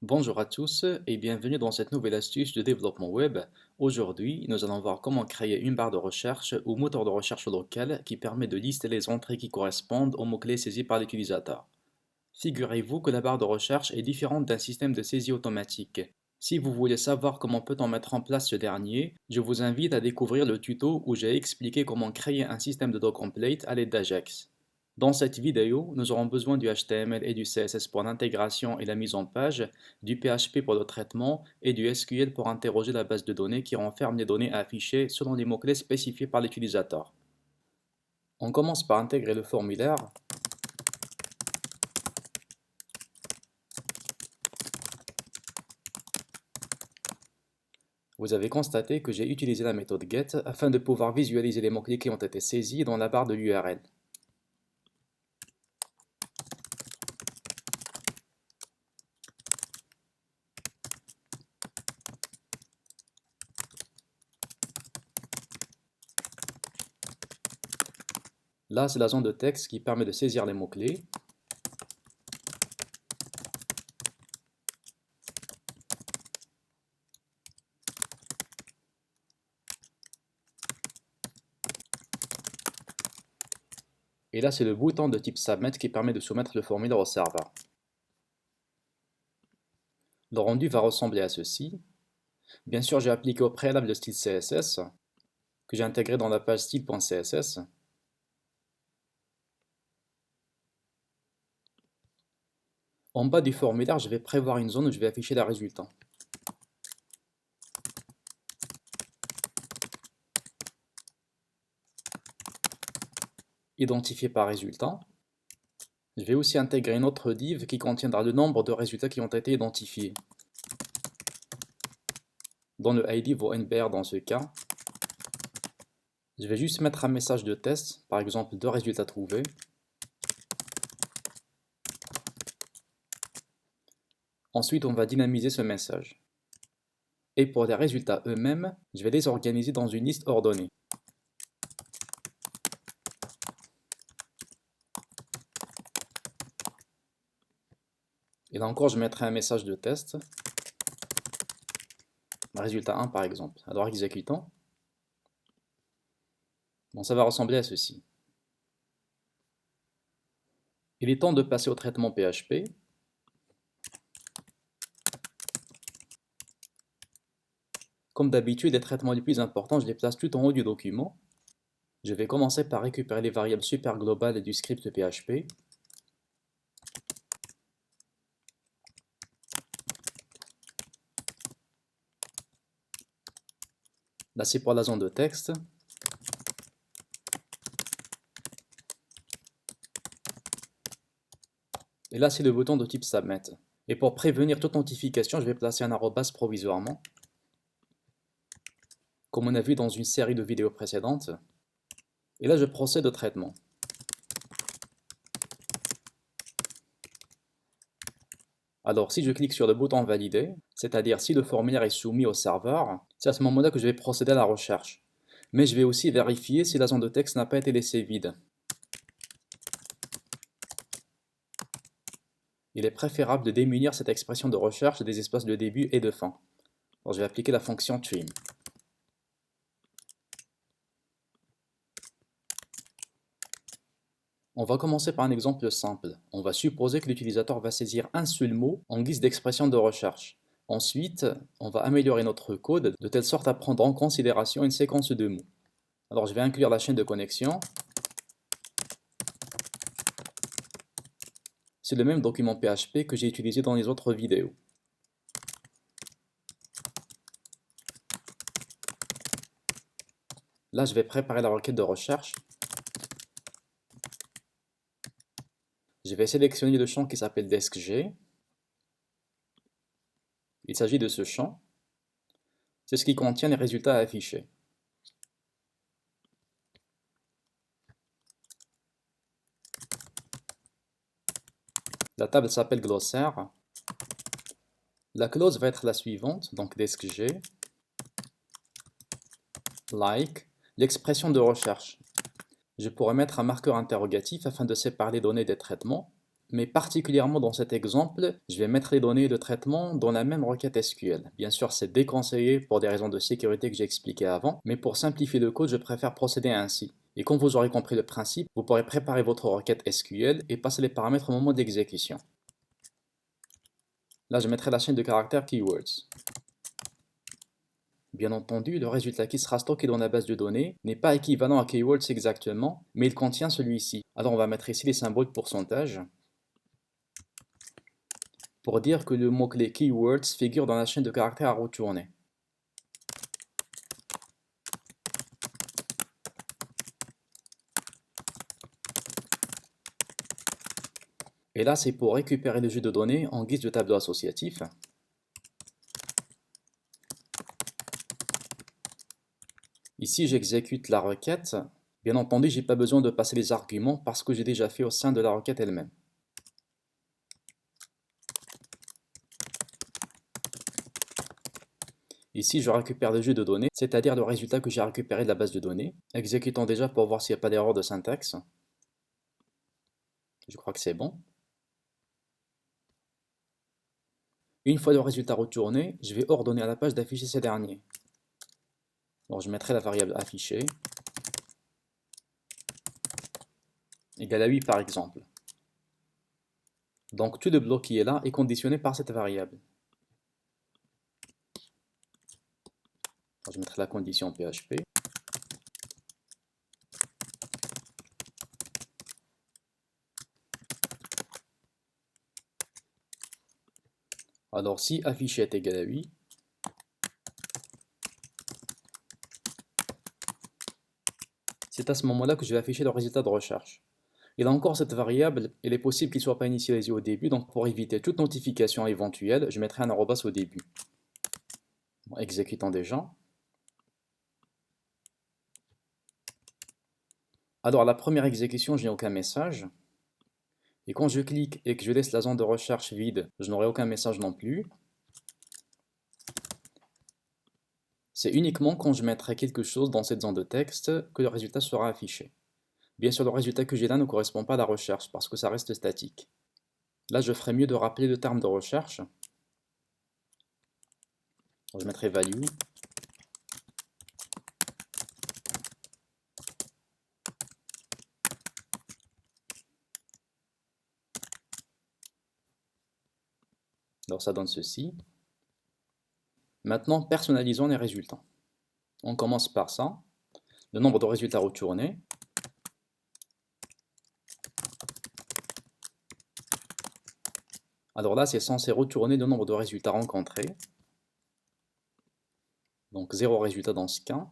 Bonjour à tous et bienvenue dans cette nouvelle astuce de développement web. Aujourd'hui, nous allons voir comment créer une barre de recherche ou moteur de recherche local qui permet de lister les entrées qui correspondent aux mots-clés saisis par l'utilisateur. Figurez-vous que la barre de recherche est différente d'un système de saisie automatique. Si vous voulez savoir comment peut-on mettre en place ce dernier, je vous invite à découvrir le tuto où j'ai expliqué comment créer un système de doctemplate à l'aide d'Ajax. Dans cette vidéo, nous aurons besoin du HTML et du CSS pour l'intégration et la mise en page, du PHP pour le traitement et du SQL pour interroger la base de données qui renferme les données affichées selon les mots-clés spécifiés par l'utilisateur. On commence par intégrer le formulaire. Vous avez constaté que j'ai utilisé la méthode get afin de pouvoir visualiser les mots-clés qui ont été saisis dans la barre de l'URL. Là, c'est la zone de texte qui permet de saisir les mots-clés. Et là, c'est le bouton de type Submit qui permet de soumettre le formulaire au serveur. Le rendu va ressembler à ceci. Bien sûr, j'ai appliqué au préalable le style CSS que j'ai intégré dans la page style.css. En bas du formulaire, je vais prévoir une zone où je vais afficher la résultant. Identifié par résultat. Je vais aussi intégrer une autre div qui contiendra le nombre de résultats qui ont été identifiés. Dont le ID vaut NBR dans ce cas. Je vais juste mettre un message de test, par exemple 2 résultats trouvés. Ensuite, on va dynamiser ce message. Et pour les résultats eux-mêmes, je vais les organiser dans une liste ordonnée. Et là encore, je mettrai un message de test. Résultat 1 par exemple. Alors exécutons. Bon, ça va ressembler à ceci. Il est temps de passer au traitement PHP. Comme d'habitude, les traitements les plus importants, je les place tout en haut du document. Je vais commencer par récupérer les variables super globales du script PHP. Là, c'est pour la zone de texte. Et là, c'est le bouton de type Submit. Et pour prévenir toute notification, je vais placer un arrobas provisoirement, comme on a vu dans une série de vidéos précédentes. Et là, je procède au traitement. Alors, si je clique sur le bouton Valider, c'est-à-dire si le formulaire est soumis au serveur, c'est à ce moment-là que je vais procéder à la recherche. Mais je vais aussi vérifier si la zone de texte n'a pas été laissée vide. Il est préférable de démunir cette expression de recherche des espaces de début et de fin. Alors, je vais appliquer la fonction trim. On va commencer par un exemple simple. On va supposer que l'utilisateur va saisir un seul mot en guise d'expression de recherche. Ensuite, on va améliorer notre code de telle sorte à prendre en considération une séquence de mots. Alors je vais inclure la chaîne de connexion. C'est le même document PHP que j'ai utilisé dans les autres vidéos. Là, je vais préparer la requête de recherche. Je vais sélectionner le champ qui s'appelle deskg. Il s'agit de ce champ. C'est ce qui contient les résultats à afficher. La table s'appelle glossaire. La clause va être la suivante, donc deskg, like, l'expression de recherche. Je pourrais mettre un marqueur interrogatif afin de séparer les données des traitements. mais particulièrement dans cet exemple, je vais mettre les données de traitement dans la même requête SQL. Bien sûr, c'est déconseillé pour des raisons de sécurité que j'ai expliquées avant, mais pour simplifier le code, je préfère procéder ainsi. Et quand vous aurez compris le principe, vous pourrez préparer votre requête SQL et passer les paramètres au moment d'exécution. Là, je mettrai la chaîne de caractères keywords. Bien entendu, le résultat qui sera stocké dans la base de données n'est pas équivalent à keywords exactement, mais il contient celui-ci. Alors on va mettre ici les symboles pourcentage pour dire que le mot-clé keywords figure dans la chaîne de caractères à retourner. Et là, c'est pour récupérer le jeu de données en guise de tableau associatif. Ici, j'exécute la requête. Bien entendu, je n'ai pas besoin de passer les arguments parce que j'ai déjà fait au sein de la requête elle-même. Ici, je récupère le jeu de données, c'est-à-dire le résultat que j'ai récupéré de la base de données. Exécutons déjà pour voir s'il n'y a pas d'erreur de syntaxe. Je crois que c'est bon. Une fois le résultat retourné, je vais ordonner à la page d'afficher ces derniers. Donc je mettrai la variable afficher égale à 8 par exemple. Donc tout le bloc qui est là est conditionné par cette variable. Donc, je mettrai la condition PHP. Alors si affiché est égal à 8, c'est à ce moment-là que je vais afficher le résultat de recherche. Et là encore, cette variable, il est possible qu'il ne soit pas initialisé au début, donc pour éviter toute notification éventuelle, je mettrai un arrobas au début. Bon, exécutant déjà. Alors, à la première exécution, je n'ai aucun message. Et quand je clique et que je laisse la zone de recherche vide, je n'aurai aucun message non plus. C'est uniquement quand je mettrai quelque chose dans cette zone de texte que le résultat sera affiché. Bien sûr, le résultat que j'ai là ne correspond pas à la recherche parce que ça reste statique. Là, je ferais mieux de rappeler le terme de recherche. Je mettrai value. Alors ça donne ceci. Maintenant, personnalisons les résultats. On commence par ça. Le nombre de résultats retournés. Alors là, c'est censé retourner le nombre de résultats rencontrés. Donc 0 résultat dans ce cas.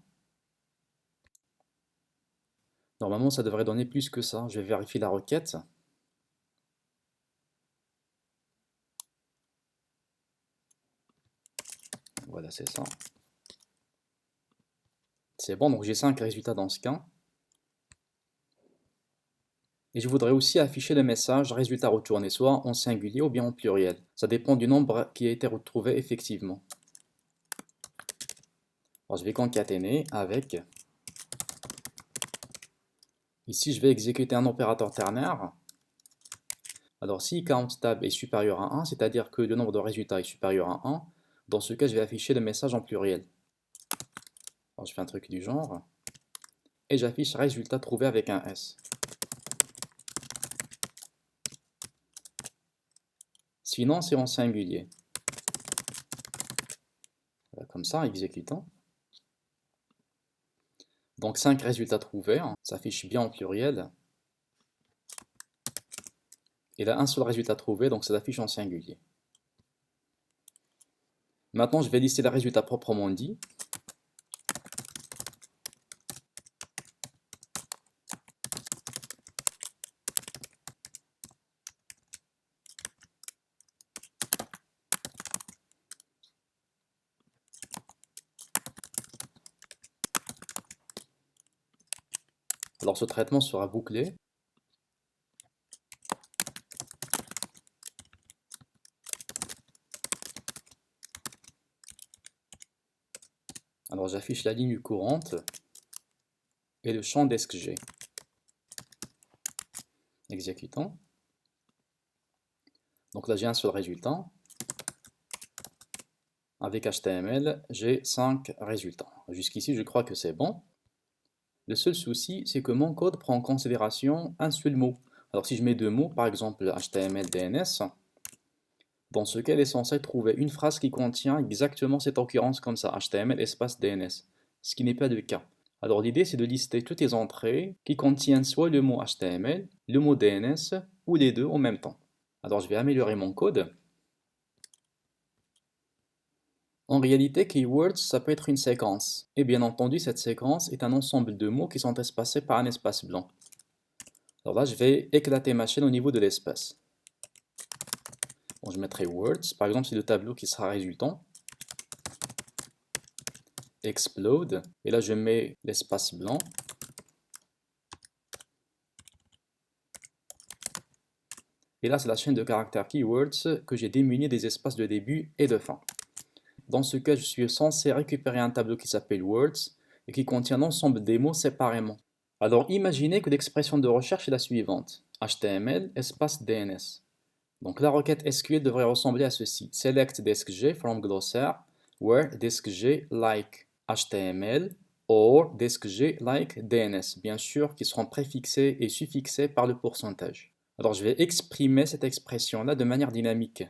Normalement, ça devrait donner plus que ça. Je vais vérifier la requête. Voilà, c'est ça. C'est bon, donc j'ai 5 résultats dans ce cas. Et je voudrais aussi afficher le message résultat retourné, soit en singulier ou bien en pluriel. Ça dépend du nombre qui a été retrouvé effectivement. Alors je vais concaténer avec. Ici, je vais exécuter un opérateur ternaire. Alors si countTab est supérieur à 1, c'est-à-dire que le nombre de résultats est supérieur à 1, dans ce cas, je vais afficher le message en pluriel. Alors je fais un truc du genre. Et j'affiche résultat trouvé avec un S. Sinon, c'est en singulier. Voilà, comme ça, exécutant. Donc 5 résultats trouvés, hein, ça s'affiche bien en pluriel. Et là, un seul résultat trouvé, donc ça s'affiche en singulier. Maintenant, je vais lister les résultats proprement dit. Alors ce traitement sera bouclé. Alors j'affiche la ligne courante et le champ deskg. Exécutant. Donc là, j'ai un seul résultat. Avec HTML, j'ai 5 résultats. Jusqu'ici, je crois que c'est bon. Le seul souci, c'est que mon code prend en considération un seul mot. Alors si je mets deux mots, par exemple HTML, DNS, dans ce cas, il est censé trouver une phrase qui contient exactement cette occurrence comme ça, HTML espace DNS, ce qui n'est pas le cas. Alors l'idée, c'est de lister toutes les entrées qui contiennent soit le mot HTML, le mot DNS, ou les deux en même temps. Alors je vais améliorer mon code. En réalité, keywords, ça peut être une séquence. Et bien entendu, cette séquence est un ensemble de mots qui sont espacés par un espace blanc. Alors là, je vais éclater ma chaîne au niveau de l'espace. Bon, je mettrai words, par exemple, c'est le tableau qui sera résultant. Explode, et là je mets l'espace blanc. Et là, c'est la chaîne de caractères keywords que j'ai démunie des espaces de début et de fin. Dans ce cas, je suis censé récupérer un tableau qui s'appelle words et qui contient l'ensemble des mots séparément. Alors imaginez que l'expression de recherche est la suivante. HTML espace DNS. Donc la requête SQL devrait ressembler à ceci. Select diskg from glossaire where diskg like HTML or diskg like DNS. Bien sûr, qui seront préfixés et suffixés par le pourcentage. Alors je vais exprimer cette expression-là de manière dynamique.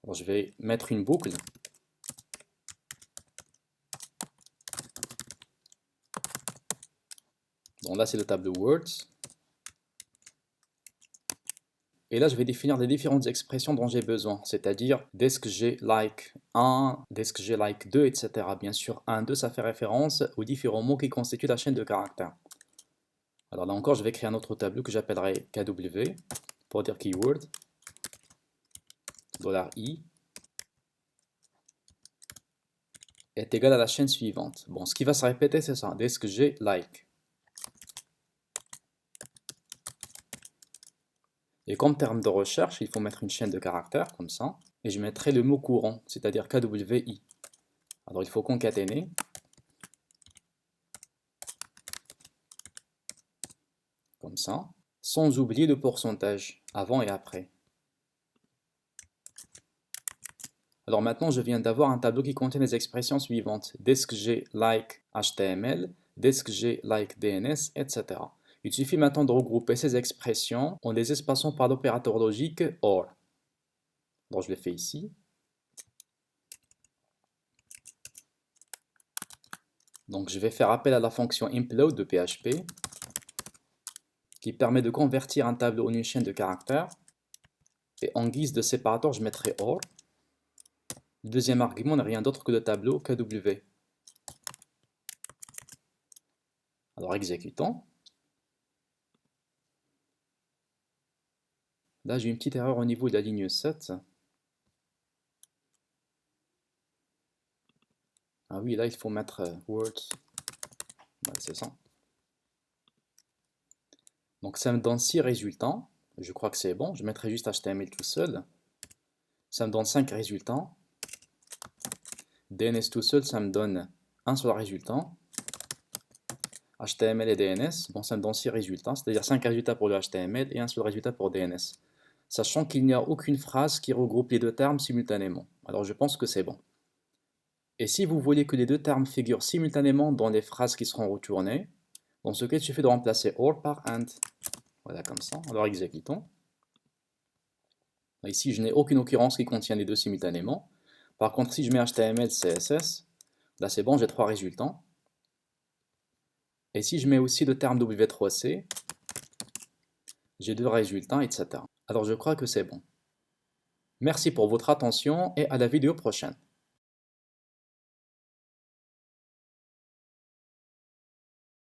Alors, je vais mettre une boucle. Donc là, c'est le tableau Words. Et là, je vais définir les différentes expressions dont j'ai besoin, c'est-à-dire diskg like 1, diskg like 2, etc. Bien sûr, 1, 2, ça fait référence aux différents mots qui constituent la chaîne de caractères. Alors là encore, je vais créer un autre tableau que j'appellerai KW pour dire keyword, $i est égal à la chaîne suivante. Bon, ce qui va se répéter, c'est ça, diskg like. Et comme terme de recherche, il faut mettre une chaîne de caractères, comme ça. Et je mettrai le mot courant, c'est-à-dire KWI. Alors il faut concaténer. Comme ça. Sans oublier le pourcentage, avant et après. Alors maintenant, je viens d'avoir un tableau qui contient les expressions suivantes. diskg like HTML, diskg like DNS, etc. Il suffit maintenant de regrouper ces expressions en les espaçant par l'opérateur logique OR. Donc je le fais ici. Donc je vais faire appel à la fonction implode de PHP qui permet de convertir un tableau en une chaîne de caractères. Et en guise de séparateur, je mettrai OR. Le deuxième argument n'est rien d'autre que le tableau KW. Alors exécutons. Là, j'ai une petite erreur au niveau de la ligne 7. Ah oui, là, il faut mettre words. Ouais, c'est ça. Donc, ça me donne 6 résultats. Je crois que c'est bon. Je mettrai juste HTML tout seul. Ça me donne 5 résultats. DNS tout seul, ça me donne un seul résultat. HTML et DNS, bon, ça me donne 6 résultats, c'est-à-dire 5 résultats pour le HTML et un seul résultat pour DNS. Sachant qu'il n'y a aucune phrase qui regroupe les deux termes simultanément. Alors, je pense que c'est bon. Et si vous voulez que les deux termes figurent simultanément dans les phrases qui seront retournées, dans ce cas, il suffit de remplacer OR par AND. Voilà, comme ça. Alors, exécutons. Ici, je n'ai aucune occurrence qui contient les deux simultanément. Par contre, si je mets HTML, CSS, là, c'est bon, j'ai 3 résultats. Et si je mets aussi le terme W3C, j'ai 2 résultats, etc. Alors, je crois que c'est bon. Merci pour votre attention et à la vidéo prochaine.